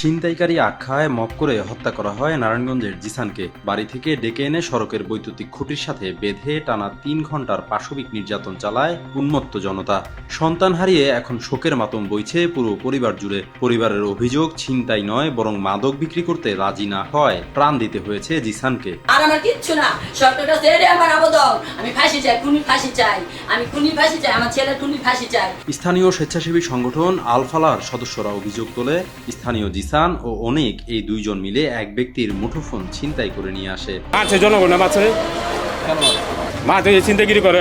ছিনতাইকারী আখ্যায় মপ করে হত্যা করা হয় নারায়ণগঞ্জের জিসানকে। বাড়ি থেকে ডেকে এনে সড়কের বৈদ্যুতিক খুঁটির সাথে বেঁধে টানা ৩ ঘন্টার পাশবিক নির্যাতন চালায় উন্মত্ত জনতা। সন্তান হারিয়ে এখন শোকের মাতম বইছে পুরো পরিবার জুড়ে। পরিবারের অভিযোগ, ছিনতাই নয় বরং মাদক বিক্রি করতে রাজি না হয় প্রাণ দিতে হয়েছে জিসানকে। আর আমার কিচ্ছু না, সরকারের কাছে এটাই আমার আবেদন। আমি ফাঁসি চাই, খুনির ফাঁসি চাই, আমি খুনির ফাঁসি চাই, আমার ছেলের খুনির ফাঁসি চাই। স্থানীয় স্বেচ্ছাসেবী সংগঠন আল ফালাহর সদস্যরা অভিযোগ তোলে, স্থানীয় জিসান ও অনেক এই দুইজন মিলে এক ব্যক্তির মুঠোফোন ছিনতাই করে নিয়ে আসে। জনগণ ছিনতাইগিরি করে,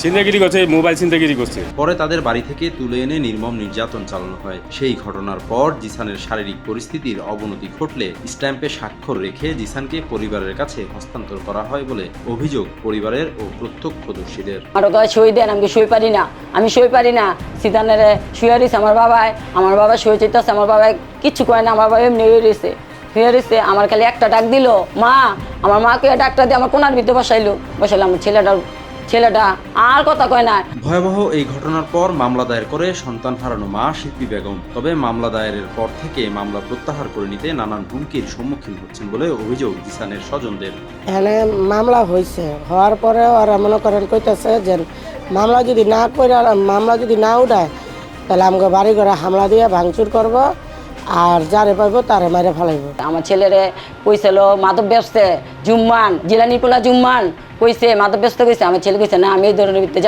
ছিনতাইগিরি করছে, মোবাইল ছিনতাইগিরি করছে। পরে তাদের বাড়ি থেকে তুলে এনে নির্মম নির্যাতন চালানো হয়। সেই ঘটনার পর জিসানের শারীরিক পরিস্থিতির অবনতি ঘটলে স্ট্যাম্পে স্বাক্ষর রেখে জিসানকে পরিবারের কাছে হস্তান্তর করা হয় বলে অভিযোগ পরিবারের ও প্রত্যক্ষদর্শীদের। আরো কয় সই দেন, আমি সই পারি না, আমি সই পারি না। সিদানের শুয়ারিস আমার বাবা সই চাইতেছে, আমার বাবা কিচ্ছু কয় না, আমার বাবা এমনি হয়েছে। আমার খালি একটা ডাক দিল, মা। আমার মাকে ডাকটা দিয়ে আমার কোনার ভিতরে বসাইলাম ছেলেটা আর কথা কয় না। ভয়াবহ এই ঘটনার পর মামলা দায়ের করে সন্তান হারানো মা শিল্পী বেগম। তবে মামলা দায়েরের পর থেকে মামলা প্রত্যাহার করে নিতে নানান হুমকির সম্মুখীন হচ্ছেন বলে অভিযোগ জিসানের স্বজনদের। এখানে মামলা হয়েছে, হওয়ার পরে ওরা মনে করেন কইতেছে যে মামলা যদি না উঠায় তাহলে আমাকে বাড়ি ঘরে হামলা দিয়ে ভাঙচুর করব, আর যারে পাইব তারে মারে ফেলাইব। আমার ছেলেরে কইছিল মাদক ব্যবসা জিলানি পোলা জুম্মান কইছে মাদক ব্যবসা কইছে। আমার ছেলে কইছে না, আমি এই ধরনের ভিত্তে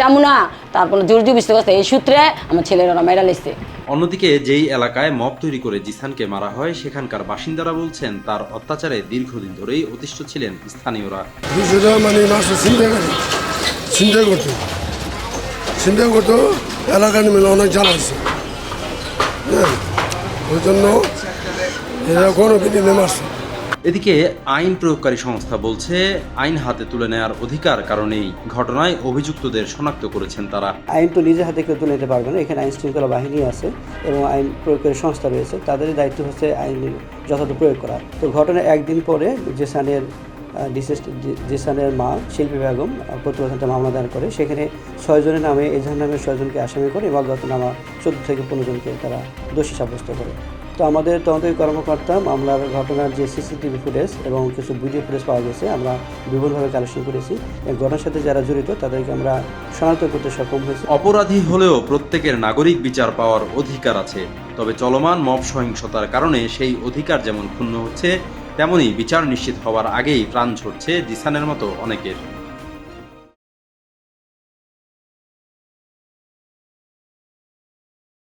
যাবো না, তারপর জোর জুবিস্ত করছে। এই সূত্রে আমার ছেলের ওরা মেরা লেছে। অন্যদিকে যেই এলাকায় মব তৈরি করে জিসানকে মারা হয় সেখানকার বাসিন্দারা বলছেন তার অত্যাচারে দীর্ঘদিন ধরেই অতিষ্ঠ ছিলেন স্থানীয়রা। চিন্তা করতো এলাকা মিলে অনেক জ্বালাচ্ছে, ওই জন্য এদিকে আইন প্রয়োগকারী সংস্থা বলছে আইন হাতে তুলে নেওয়ার অধিকার কারণেই ঘটনায় অভিযুক্তদের শনাক্ত করেছেন তারা। আইন তো নিজে হাতে কেউ তুলে নিতে পারবে না, এখানে আইন শৃঙ্খলা বাহিনী আছে এবং আইন প্রয়োগকারী সংস্থা রয়েছে, তাদের দায়িত্ব হচ্ছে আইনের যথাযথ প্রয়োগ করা। তো ঘটনার একদিন পরে জিসানের মা শিল্পী বেগম প্রতিবেদনটা মামলা দায়ের করে। সেখানে 6 জনের নামে এজাহার নামে 6 জনকে আসামি করে এবং নামা 14 থেকে 15 জনকে তারা দোষী সাব্যস্ত করে। তো আমাদের তদন্তকারী কর্মকর্তা মামলার ঘটনার যে সিসিটিভি ফুটেজ এবং কিছু ভিডিও ফুটেজ পাওয়া গেছে, আমরা বিভিন্নভাবে কালেকশন করেছি। এই ঘটনার সাথে যারা জড়িত তাদেরকে আমরা শনাক্ত করতে সক্ষম হয়েছি। অপরাধী হলেও প্রত্যেকের নাগরিক বিচার পাওয়ার অধিকার আছে, তবে চলমান মব সহিংসতার কারণে সেই অধিকার যেমন ক্ষুণ্ণ হচ্ছে, তেমনি বিচার নিশ্চিত হওয়ার আগেই প্রাণ ঝরছে জিসানের মতো অনেকের।